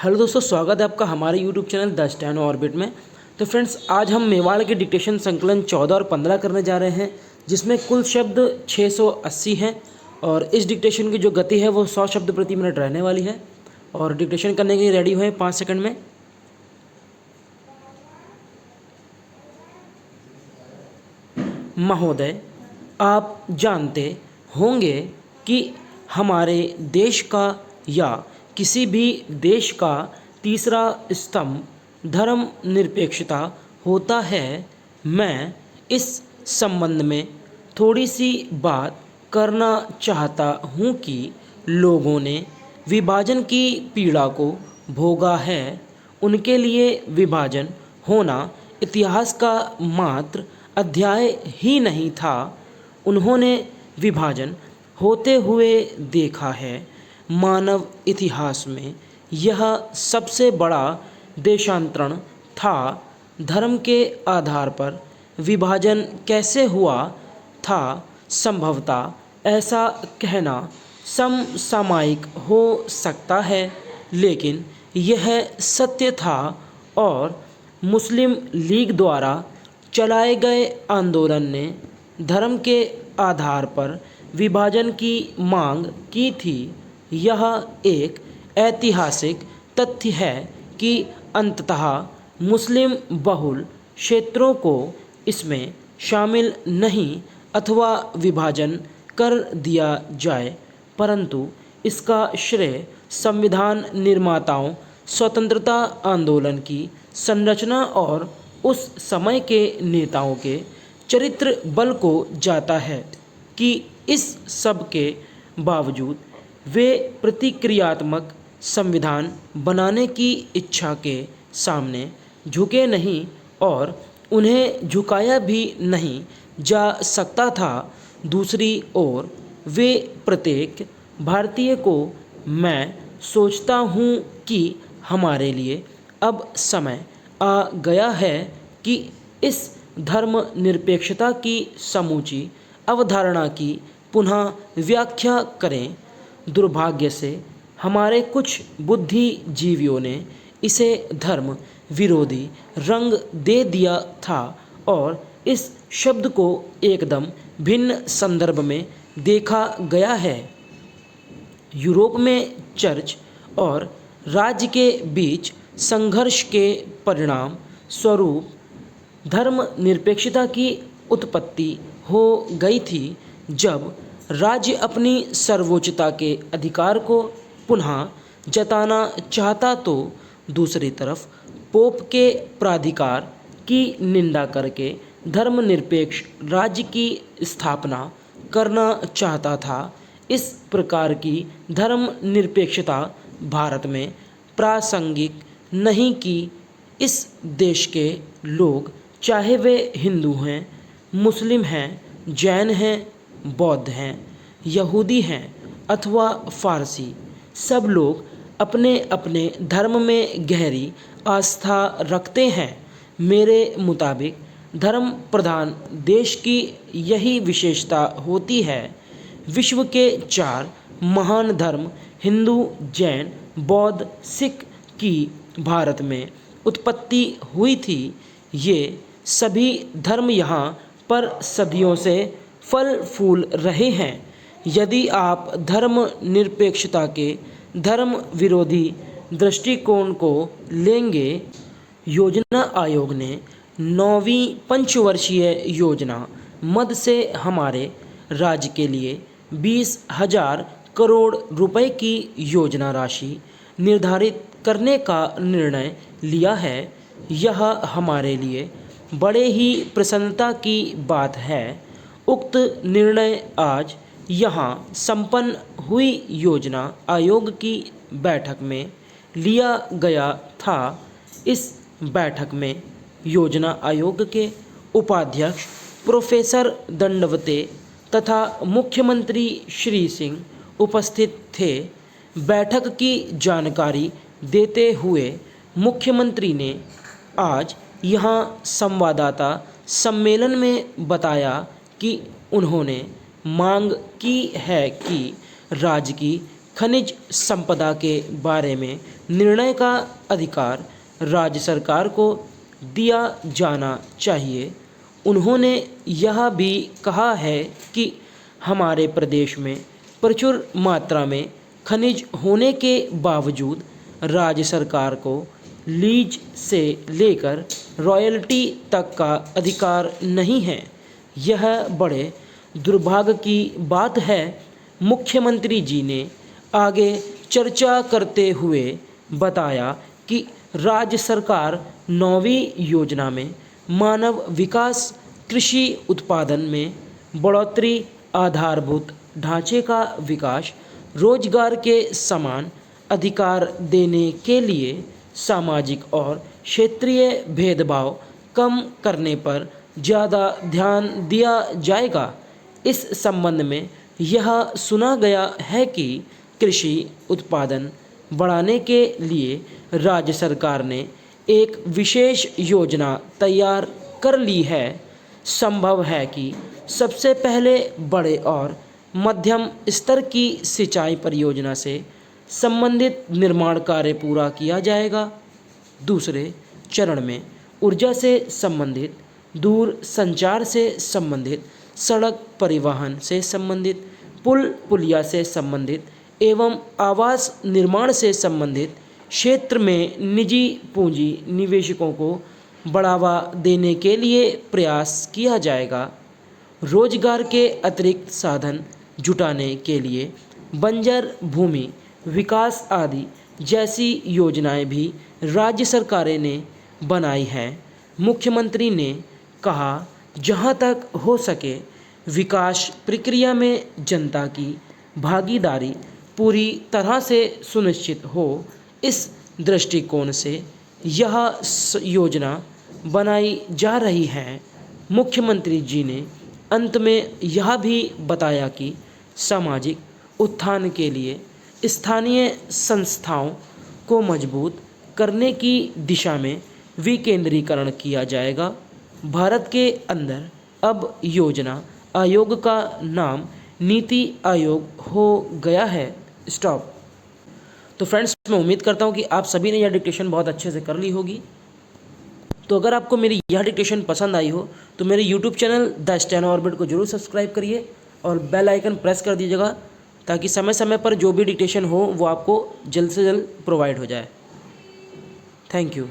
Hello दोस्तों, स्वागत है आपका हमारे YouTube channel the steno orbit में। तो फ्रेंड्स, आज हम मेवाड़ के डिक्टेशन संकलन 14 और 15 करने जा रहे हैं, जिसमें कुल शब्द 680 हैं और इस डिक्टेशन की जो गति है वो 100 शब्द प्रति मिनट रहने वाली है। और डिक्टेशन करने के लिए रेडी हुए 5 सेकंड में। महोदय, आप जानते होंगे कि हमारे देश का या किसी भी देश का तीसरा स्तंभ धर्मनिरपेक्षता होता है। मैं इस संबंध में थोड़ी सी बात करना चाहता हूँ कि लोगों ने विभाजन की पीड़ा को भोगा है। उनके लिए विभाजन होना इतिहास का मात्र अध्याय ही नहीं था, उन्होंने विभाजन होते हुए देखा है। मानव इतिहास में यह सबसे बड़ा देशांतरण था। धर्म के आधार पर विभाजन कैसे हुआ था, संभवतः ऐसा कहना समसामयिक हो सकता है, लेकिन यह सत्य था और मुस्लिम लीग द्वारा चलाए गए आंदोलन ने धर्म के आधार पर विभाजन की मांग की थी। यह एक ऐतिहासिक तथ्य है कि अंततः मुस्लिम बहुल क्षेत्रों को इसमें शामिल नहीं अथवा विभाजन कर दिया जाए, परंतु इसका श्रेय संविधान निर्माताओं, स्वतंत्रता आंदोलन की संरचना और उस समय के नेताओं के चरित्र बल को जाता है कि इस सब के बावजूद वे प्रतिक्रियात्मक संविधान बनाने की इच्छा के सामने झुके नहीं और उन्हें झुकाया भी नहीं जा सकता था। दूसरी ओर वे प्रत्येक भारतीय को, मैं सोचता हूँ कि हमारे लिए अब समय आ गया है कि इस धर्मनिरपेक्षता की समूची अवधारणा की पुनः व्याख्या करें। दुर्भाग्य से हमारे कुछ बुद्धिजीवियों ने इसे धर्म विरोधी रंग दे दिया था और इस शब्द को एकदम भिन्न संदर्भ में देखा गया है। यूरोप में चर्च और राज्य के बीच संघर्ष के परिणाम स्वरूप धर्मनिरपेक्षता की उत्पत्ति हो गई थी। जब राज्य अपनी सर्वोच्चता के अधिकार को पुनः जताना चाहता तो दूसरी तरफ पोप के प्राधिकार की निंदा करके धर्मनिरपेक्ष राज्य की स्थापना करना चाहता था। इस प्रकार की धर्मनिरपेक्षता भारत में प्रासंगिक नहीं कि इस देश के लोग, चाहे वे हिंदू हैं, मुस्लिम हैं, जैन हैं, बौद्ध हैं, यहूदी हैं अथवा फारसी, सब लोग अपने अपने धर्म में गहरी आस्था रखते हैं। मेरे मुताबिक धर्म प्रधान देश की यही विशेषता होती है। विश्व के 4 महान धर्म हिंदू, जैन, बौद्ध, सिख की भारत में उत्पत्ति हुई थी। ये सभी धर्म यहाँ पर सदियों से फल फूल रहे हैं। यदि आप धर्मनिरपेक्षता के धर्म विरोधी दृष्टिकोण को लेंगे, योजना आयोग ने 9वीं पंचवर्षीय योजना मद से हमारे राज्य के लिए 20,000 करोड़ रुपए की योजना राशि निर्धारित करने का निर्णय लिया है। यह हमारे लिए बड़े ही प्रसन्नता की बात है। उक्त निर्णय आज यहाँ संपन्न हुई योजना आयोग की बैठक में लिया गया था। इस बैठक में योजना आयोग के उपाध्यक्ष प्रोफेसर दंडवते तथा मुख्यमंत्री श्री सिंह उपस्थित थे। बैठक की जानकारी देते हुए मुख्यमंत्री ने आज यहाँ संवाददाता सम्मेलन में बताया कि उन्होंने मांग की है कि राज्य की खनिज संपदा के बारे में निर्णय का अधिकार राज्य सरकार को दिया जाना चाहिए। उन्होंने यह भी कहा है कि हमारे प्रदेश में प्रचुर मात्रा में खनिज होने के बावजूद राज्य सरकार को लीज से लेकर रॉयल्टी तक का अधिकार नहीं है। यह बड़े दुर्भाग्य की बात है। मुख्यमंत्री जी ने आगे चर्चा करते हुए बताया कि राज्य सरकार 9वीं योजना में मानव विकास, कृषि उत्पादन में बढ़ोतरी, आधारभूत ढांचे का विकास, रोजगार के समान अधिकार देने के लिए सामाजिक और क्षेत्रीय भेदभाव कम करने पर ज़्यादा ध्यान दिया जाएगा। इस संबंध में यह सुना गया है कि कृषि उत्पादन बढ़ाने के लिए राज्य सरकार ने एक विशेष योजना तैयार कर ली है। संभव है कि सबसे पहले बड़े और मध्यम स्तर की सिंचाई परियोजना से संबंधित निर्माण कार्य पूरा किया जाएगा। दूसरे चरण में ऊर्जा से संबंधित, दूर संचार से संबंधित, सड़क परिवहन से संबंधित, पुल पुलिया से संबंधित एवं आवास निर्माण से संबंधित क्षेत्र में निजी पूंजी निवेशकों को बढ़ावा देने के लिए प्रयास किया जाएगा। रोजगार के अतिरिक्त साधन जुटाने के लिए बंजर भूमि विकास आदि जैसी योजनाएं भी राज्य सरकारें ने बनाई हैं। मुख्यमंत्री ने कहा, जहां तक हो सके विकास प्रक्रिया में जनता की भागीदारी पूरी तरह से सुनिश्चित हो। इस दृष्टिकोण से यह योजना बनाई जा रही है। मुख्यमंत्री जी ने अंत में यह भी बताया कि सामाजिक उत्थान के लिए स्थानीय संस्थाओं को मजबूत करने की दिशा में विकेंद्रीकरण किया जाएगा। भारत के अंदर अब योजना आयोग का नाम नीति आयोग हो गया है। स्टॉप। तो फ्रेंड्स, मैं उम्मीद करता हूँ कि आप सभी ने यह डिक्टेशन बहुत अच्छे से कर ली होगी। तो अगर आपको मेरी यह डिक्टेशन पसंद आई हो तो मेरे YouTube channel the steno orbit को जरूर सब्सक्राइब करिए और बेल आइकन प्रेस कर दीजिएगा, ताकि समय समय पर जो भी डिक्टेशन हो वो आपको जल्द से जल्द प्रोवाइड हो जाए। Thank you.